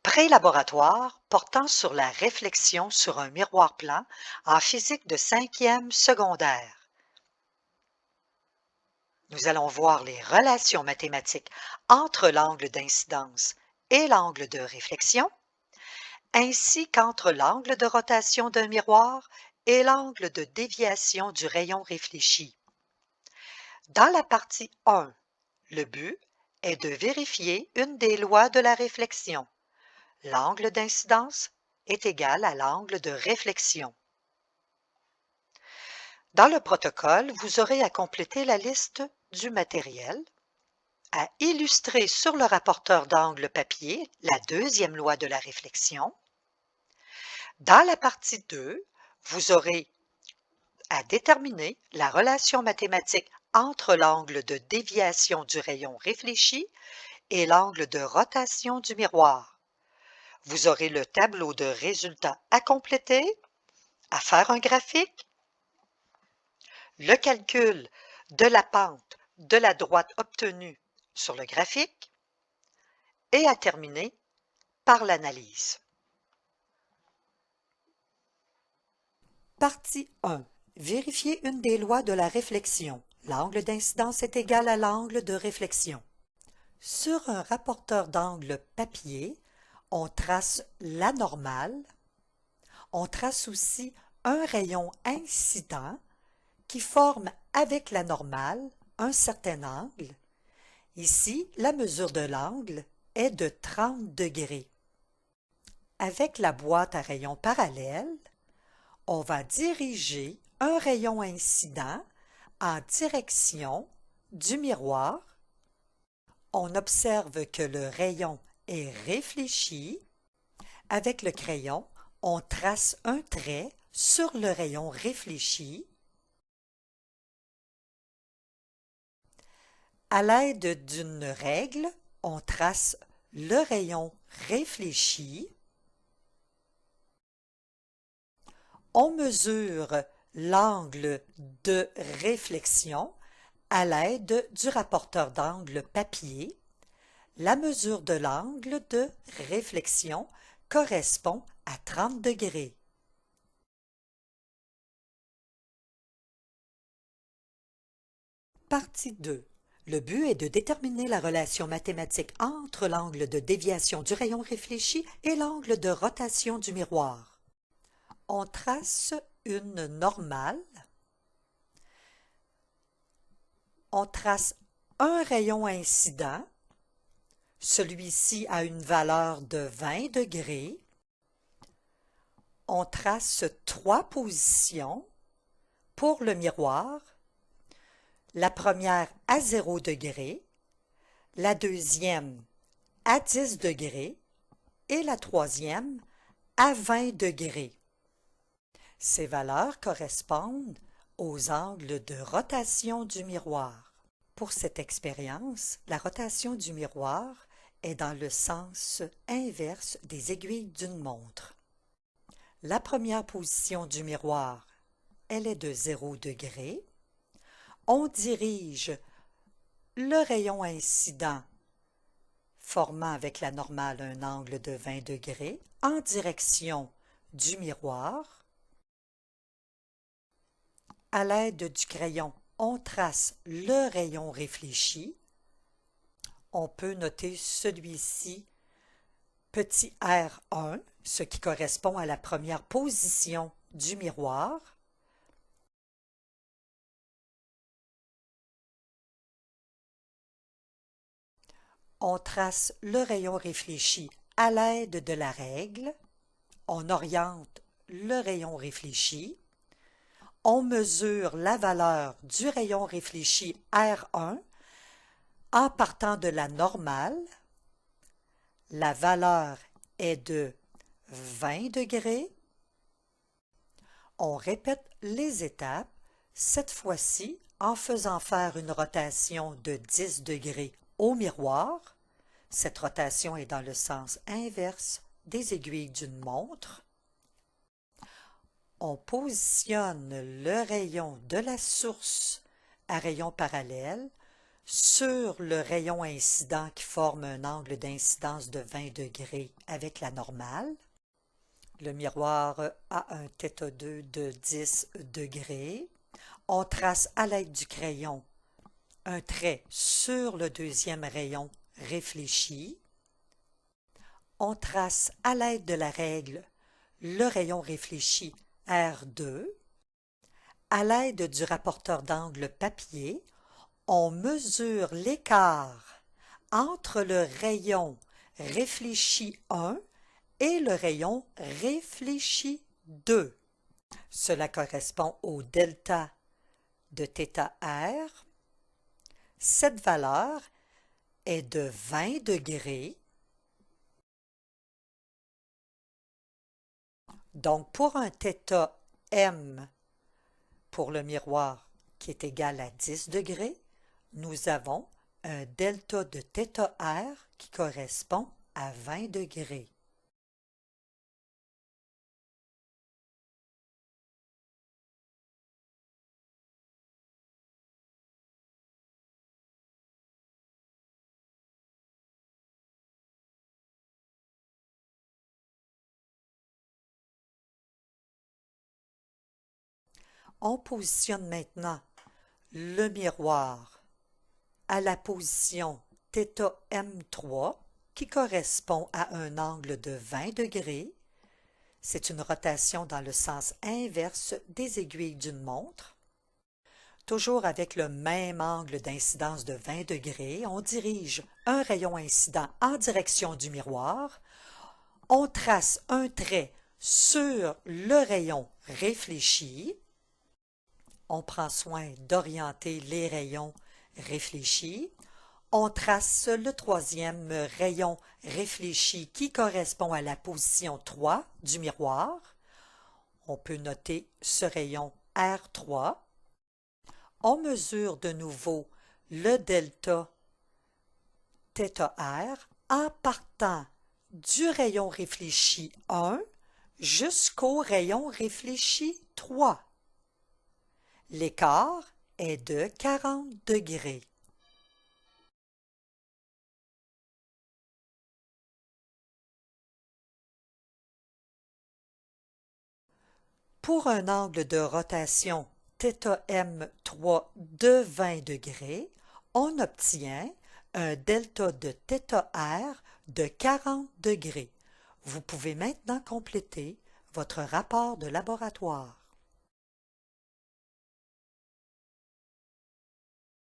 Pré-laboratoire portant sur la réflexion sur un miroir plan en physique de 5e secondaire. Nous allons voir les relations mathématiques entre l'angle d'incidence et l'angle de réflexion, ainsi qu'entre l'angle de rotation d'un miroir et l'angle de déviation du rayon réfléchi. Dans la partie 1, le but est de vérifier une des lois de la réflexion. L'angle d'incidence est égal à l'angle de réflexion. Dans le protocole, vous aurez à compléter la liste du matériel, à illustrer sur le rapporteur d'angle papier la deuxième loi de la réflexion. Dans la partie 2, vous aurez à déterminer la relation mathématique entre l'angle de déviation du rayon réfléchi et l'angle de rotation du miroir. Vous aurez le tableau de résultats à compléter, à faire un graphique, le calcul de la pente de la droite obtenue sur le graphique et à terminer par l'analyse. Partie 1. Vérifier une des lois de la réflexion. L'angle d'incidence est égal à l'angle de réflexion. Sur un rapporteur d'angle papier, on trace la normale. On trace aussi un rayon incident qui forme avec la normale un certain angle. Ici, la mesure de l'angle est de 30 degrés. Avec la boîte à rayons parallèle, on va diriger un rayon incident en direction du miroir. On observe que le rayon est réfléchi. Avec le crayon, on trace un trait sur le rayon réfléchi. À l'aide d'une règle, on trace le rayon réfléchi. On mesure l'angle de réflexion à l'aide du rapporteur d'angle papier. La mesure de l'angle de réflexion correspond à 30 degrés. Partie 2. Le but est de déterminer la relation mathématique entre l'angle de déviation du rayon réfléchi et l'angle de rotation du miroir. On trace une normale. On trace un rayon incident. Celui-ci a une valeur de 20 degrés. On trace 3 positions pour le miroir. La première à 0 degré, la deuxième à 10 degrés et la troisième à 20 degrés. Ces valeurs correspondent aux angles de rotation du miroir. Pour cette expérience, la rotation du miroir est dans le sens inverse des aiguilles d'une montre. La première position du miroir, elle est de 0 degré. On dirige le rayon incident formant avec la normale un angle de 20 degrés en direction du miroir. À l'aide du crayon, on trace le rayon réfléchi. On peut noter celui-ci petit R1, ce qui correspond à la première position du miroir. On trace le rayon réfléchi à l'aide de la règle. On oriente le rayon réfléchi. On mesure la valeur du rayon réfléchi R1 en partant de la normale. La valeur est de 20 degrés. On répète les étapes, cette fois-ci en faisant faire une rotation de 10 degrés au miroir. Cette rotation est dans le sens inverse des aiguilles d'une montre. On positionne le rayon de la source à rayon parallèle sur le rayon incident qui forme un angle d'incidence de 20 degrés avec la normale. Le miroir a un θ2 de 10 degrés. On trace à l'aide du crayon un trait sur le deuxième rayon réfléchi. On trace à l'aide de la règle le rayon réfléchi R2. À l'aide du rapporteur d'angle papier, on mesure l'écart entre le rayon réfléchi 1 et le rayon réfléchi 2. Cela correspond au delta de θr. Cette valeur est de 20 degrés. Donc, pour un θm pour le miroir qui est égal à 10 degrés, nous avons un delta de θr qui correspond à 20 degrés. On positionne maintenant le miroir à la position θm3 qui correspond à un angle de 20 degrés. C'est une rotation dans le sens inverse des aiguilles d'une montre. Toujours avec le même angle d'incidence de 20 degrés, on dirige un rayon incident en direction du miroir. On trace un trait sur le rayon réfléchi. On prend soin d'orienter les rayons réfléchis. On trace le troisième rayon réfléchi qui correspond à la position 3 du miroir. On peut noter ce rayon R3. On mesure de nouveau le delta θr en partant du rayon réfléchi 1 jusqu'au rayon réfléchi 3. L'écart est de 40 degrés. Pour un angle de rotation θm3 de 20 degrés, on obtient un delta de θr de 40 degrés. Vous pouvez maintenant compléter votre rapport de laboratoire.